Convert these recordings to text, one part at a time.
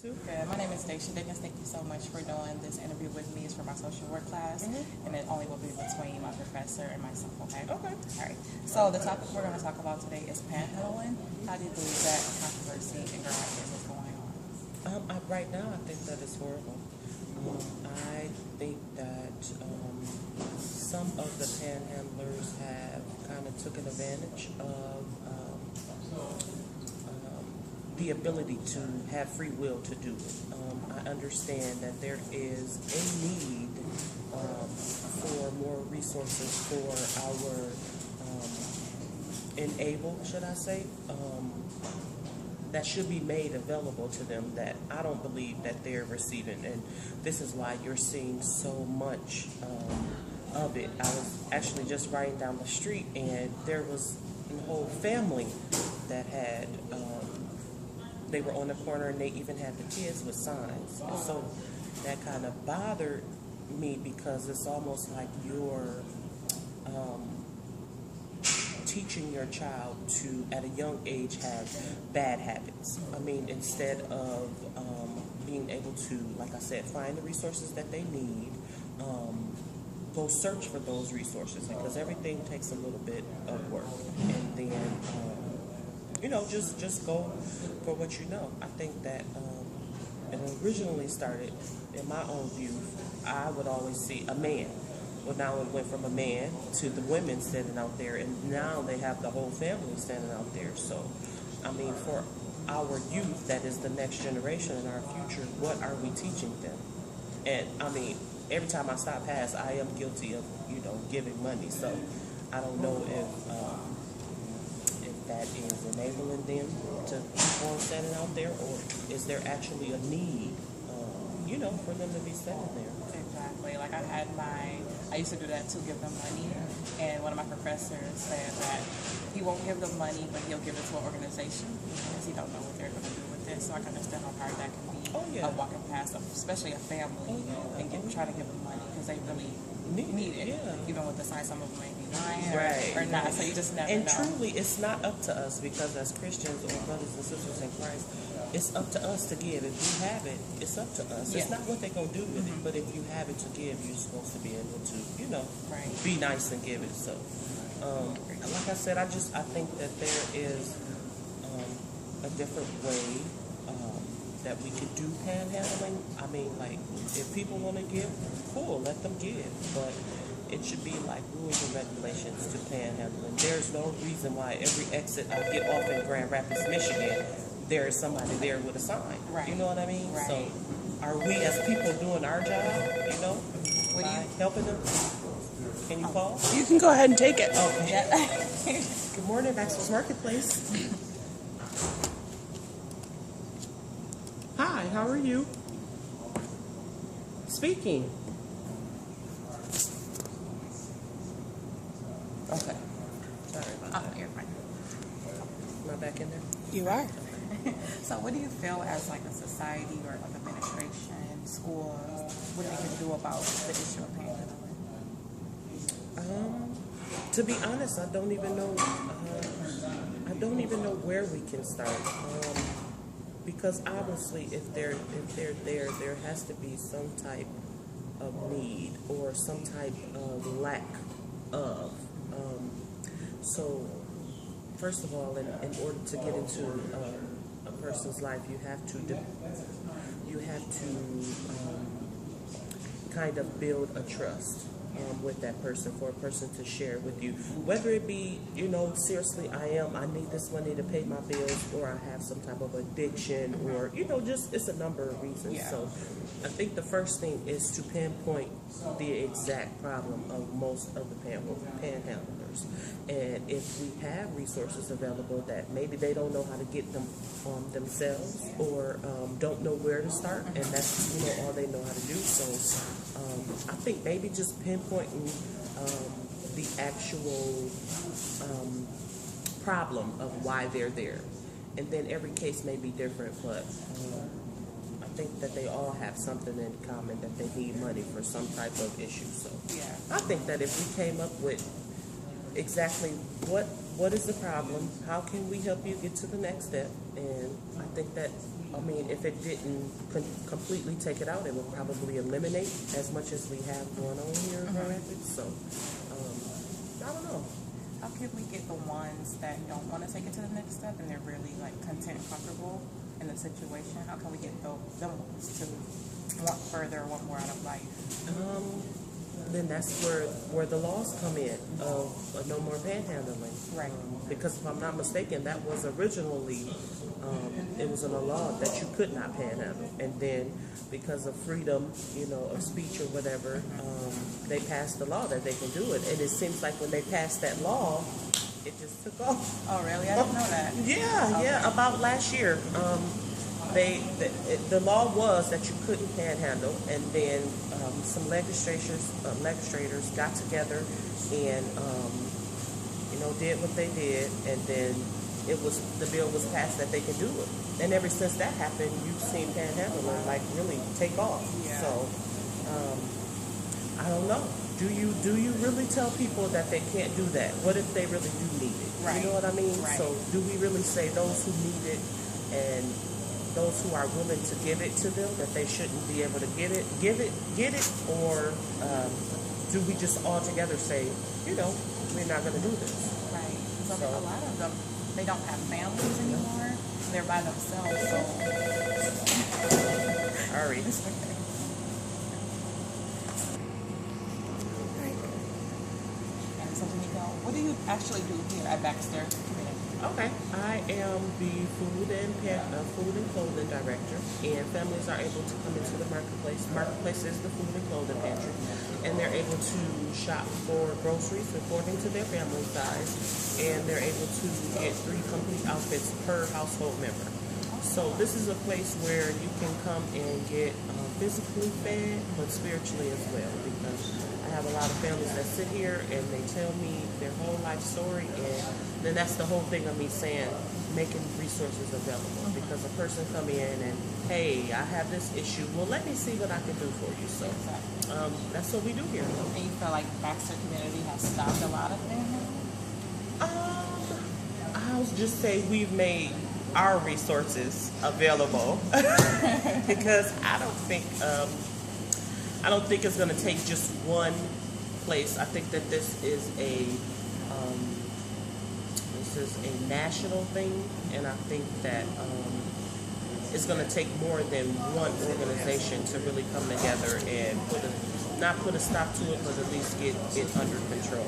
Good. My name is Daitia. Thank you so much for doing this interview with me. It's for my social work class, and it only will be between my professor and myself, okay? Okay. All right. So the topic we're going to talk about today is panhandling. How do you believe that controversy in Grand Rapids is going on? Right now, I think that is horrible. I think that some of the panhandlers have kind of taken advantage of the ability to have free will to do it. I understand that there is a need for more resources for our enabled, should I say, that should be made available to them that I don't believe that they're receiving. And this is why you're seeing so much of it. I was actually just riding down the street and there was a whole family that had they were on the corner and they even had the kids with signs. And so that kind of bothered me because it's almost like you're teaching your child to, at a young age, have bad habits. I mean, instead of being able to, like I said, find the resources that they need, go search for those resources because everything takes a little bit of work. And then just go for what you know. I think that it originally started in my own view. I would always see a man. Well, now it went from a man to the women standing out there, and now they have the whole family standing out there. So, I mean, for our youth, that is the next generation and our future, what are we teaching them? And, I mean, every time I stop past, I am guilty of, giving money. So, I don't know if that is enabling them to keep on standing out there, or is there actually a need, for them to be standing there? Exactly. Like I used to do that to give them money, and one of my professors said that he won't give them money, but he'll give it to an organization because he don't know what they're going to do with it. So I can understand how hard that can be of walking past, especially a family, and trying to give them money because they really need it. Even with the sign, some of them may be lying or not. So you just never know. And truly, it's not up to us because as Christians or brothers and sisters in Christ, it's up to us to give. If you have it, it's up to us. It's not what they're going to do with it, but if you have it to give, you're supposed to be able to, be nice and give it. So, like I said, I think that there is a different way that we could do panhandling. I mean, like, if people want to give, cool, let them give. But it should be like rules and regulations to panhandling. There's no reason why every exit I get off in Grand Rapids, Michigan, there is somebody there with a sign. You know what I mean? Right. So are we as people doing our job, by helping them? Can you call? You can go ahead and take it. Okay. Good morning, Baxter's Marketplace. Hi, how are you? Speaking. Okay. Sorry about that. You're fine. Am I back in there? You are. So what do you feel as like a society or like administration, schools, what they can do about the issue of panhandling? To be honest, I don't even know. I don't even know where we can start. Because obviously, if they're there, there has to be some type of need or some type of lack of. So, first of all, in order to get into a person's life, you have to kind of build a trust with that person, for a person to share with you, whether it be, seriously, I need this money to pay my bills, or I have some type of addiction, or, just, it's a number of reasons. So I think the first thing is to pinpoint the exact problem of most of the panhandlers. And if we have resources available that maybe they don't know how to get them themselves, or don't know where to start, and that's all they know how to do. So I think maybe just pinpointing the actual problem of why they're there, and then every case may be different, but I think that they all have something in common, that they need money for some type of issue. So I think that if we came up with exactly what is the problem, how can we help you get to the next step, and I think that I mean, if it didn't completely take it out, it would probably eliminate as much as we have going on here in Grand Rapids. So, I don't know. How can we get the ones that don't want to take it to the next step and they're really like content and comfortable in the situation? How can we get them ones to want further, want more out of life? Then that's where the laws come in of no more panhandling. Right. Because if I'm not mistaken, that was originally, it was in a law that you could not panhandle. And then because of freedom, of speech or whatever, they passed the law that they can do it. And it seems like when they passed that law, it just took off. Oh, really? I didn't know that. Yeah, about last year. The law was that you couldn't panhandle, and then some legislators got together and did what they did, and then the bill was passed that they could do it. And ever since that happened, you've seen panhandling like really take off. Yeah. So I don't know. Do you really tell people that they can't do that? What if they really do need it? Right. You know what I mean? Right. So do we really say those who need it and those who are willing to give it to them, that they shouldn't be able to get it, or do we just all together say, we're not going to do this? Right. So a lot of them, they don't have families anymore. They're by themselves. So. Sorry. And so, Genika, what do you actually do here at Baxter? Okay, I am the food and clothing director, and families are able to come into the marketplace. Marketplace is the food and clothing pantry, and they're able to shop for groceries according to their family size, and they're able to get 3 complete outfits per household member. So this is a place where you can come and get physically fed, but spiritually as well, because I have a lot of families that sit here and they tell me their whole life story, and then that's the whole thing of me saying making resources available. Because a person come in and, hey, I have this issue. Well, let me see what I can do for you. So that's what we do here. And you feel like Baxter community has stopped a lot of things? I'll just say we've made our resources available because I don't think it's going to take just one place. I think that this is a national thing, and I think that it's going to take more than one organization to really come together and not put a stop to it, but at least get it under control.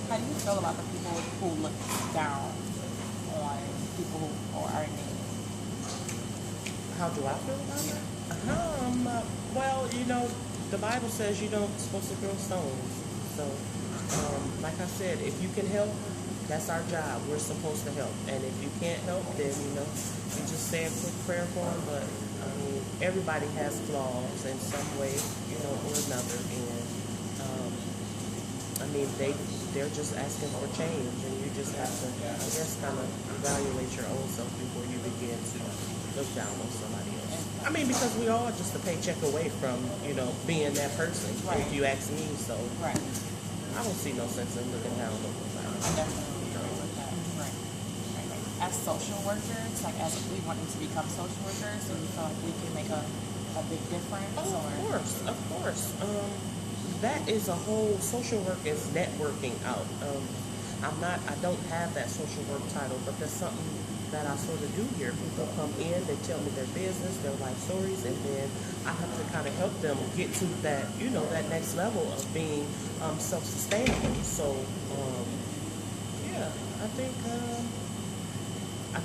How do you feel about the people who look down on people who are in need? How do I feel about it? Well, the Bible says you don't supposed to throw stones. So, like I said, if you can help, that's our job. We're supposed to help. And if you can't help, then, you just say a quick prayer for them. But, everybody has flaws in some way, or another. And, they're just asking for change. And you just have to, I guess, kind of evaluate your own self before you begin to look down on somebody else. Because we all just a paycheck away from, being that person, right. If you ask me. So right. I don't see no sense in looking down on nobody. I definitely agree with that. Right. As social workers, as we want to become social workers, do you feel like we can make a big difference? Oh, of course. That is a whole, social work is networking out. I don't have that social work title, but that's something that I sort of do here. People come in, they tell me their business, their life stories, and then I have to kind of help them get to that, that next level of being self-sustainable. So, I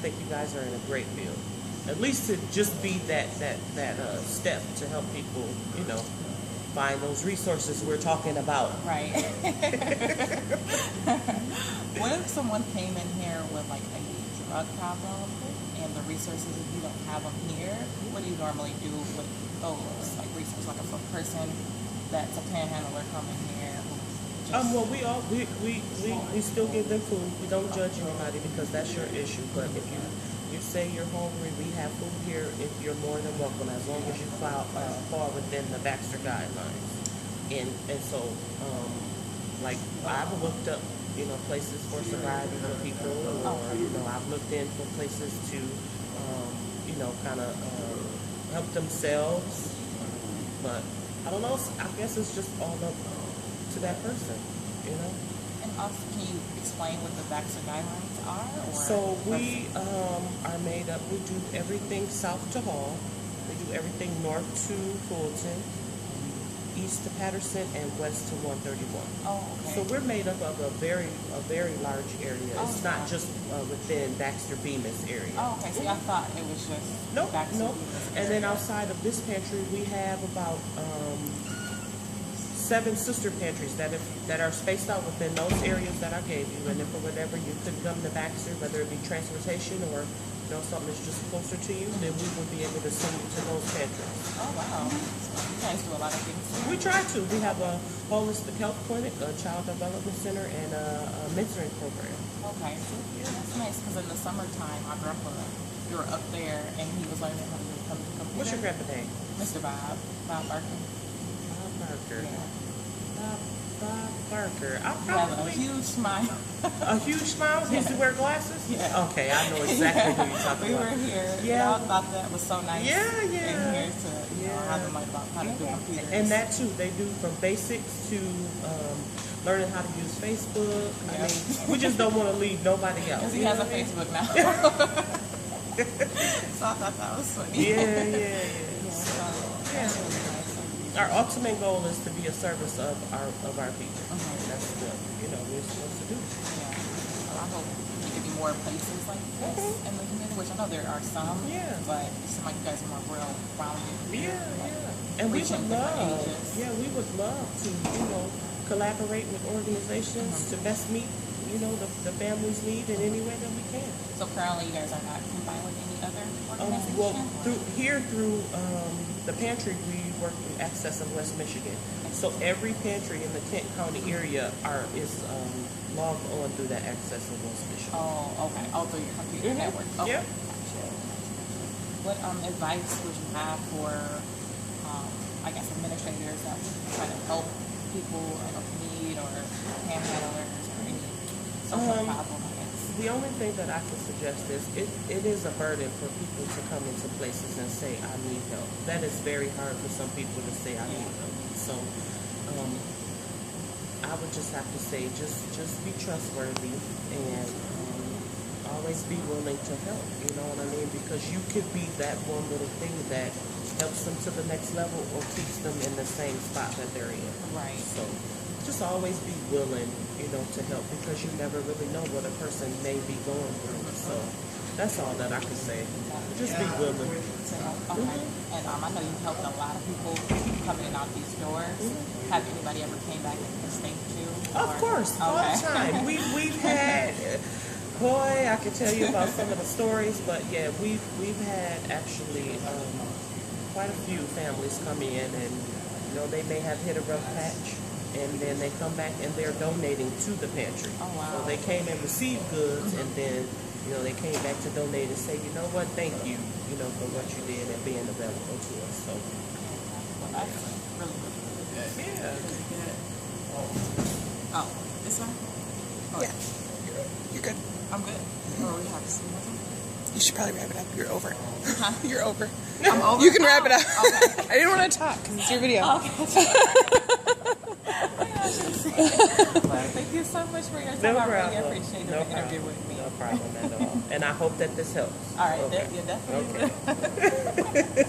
think you guys are in a great field. At least to just be that step to help people, find those resources we're talking about. Right. What if someone came in here with a drug problem and the resources, if you don't have them here, what do you normally do with those resources? If a person that's a panhandler coming here well, we still give them food. We don't judge anybody because that's your issue. But if you say you're hungry, we have food here. If you're more than welcome, as long as you fall within the Baxter guidelines. And so, I've looked up, places for sobriety for people, or I've looked in for places to, kind of help themselves. But I don't know. I guess it's just all up to that person, And also, can you explain what the Baxter guidelines are? Or So we are made up. We do everything south to Hall. We do everything north to Fulton, east to Patterson, and west to 131. Oh, okay. So we're made up of a very large area. Oh, It's not just within Baxter Bemis area. Oh, okay. See, I thought it was just Nope, Baxter. nope. And then outside of this pantry, we have about 7 sister pantries that are spaced out within those areas that I gave you. And if for whatever you couldn't come to Baxter, whether it be transportation or something that's just closer to you, then we will be able to send you to those pantries. Oh, wow. So you guys do a lot of things. We try to. We have a holistic health clinic, a child development center, and a mentoring program. Okay. Yeah, that's nice because in the summertime, my grandpa, we were up there and he was learning how to do computer. What's your grandpa name? Mr. Bob Barker. Bob Barker. Yeah. Bob Barker. I He has a probably huge smile. a huge smile. He used to wear glasses. Yeah. Okay, I know exactly who you're talking We about. were here. Yeah. And I thought that was so nice. Yeah. In here to have them learn about how to do computers. And that too, they do from basics to learning how to use Facebook. I mean, we just don't want to leave nobody else. Because he has a Facebook now. So I thought that was funny. Yeah. So, that's really nice. Our ultimate goal is to be a service of our people. That's what we're supposed to do. Yeah. Well, I hope there could be more places like this in the community, which I know there are some. Yeah. But it seems like you guys are more real rounded. And we reaching would different love, ages. we would love to, collaborate with organizations to best meet, the family's need in any way that we can. So currently you guys are not combined with any other organization? Well, through the pantry, we work through Access of West Michigan. So every pantry in the Kent County area is logged on through that Access of West Michigan. Oh, okay. Oh, through your computer network. Okay. Yep. Gotcha. What advice would you have for, I guess, administrators that try to help people in need or panhandlers or any social problem, I guess? The only thing that I can suggest is it is a burden for people to come into places and say, I need help. That is very hard for some people to say, I need help. So I would just have to say, just be trustworthy and always be willing to help. You know what I mean? Because you could be that one little thing that helps them to the next level or keeps them in the same spot that they're in. Right. So just always be willing, to help, because you never really know what a person may be going through. So that's all that I can say. Just be willing. Okay. And I know you've helped a lot of people coming in and out these doors. Have anybody ever came back and thanked you? Of course, all the time. We've had, boy, I could tell you about some of the stories, but yeah, we've had actually quite a few families come in, and they may have hit a rough patch, and then they come back and they're donating to the pantry. Oh, wow. So they came and received goods, and then they came back to donate and say, you know what, thank you, for what you did and being available to us. So Well, that's really, really good. yeah. Really good. Oh, this one? Oh, Yeah. You're good. I'm good. Or we have some more time? You should probably wrap it up. You're over. Huh? You're over. I'm over? You can wrap it up. Okay. I didn't want to talk because it's your video. Well, thank you so much for your time. No I really problem. appreciate No the interview problem. with me. No problem at all. And I hope that this helps. All right, Okay. yeah, definitely. Okay.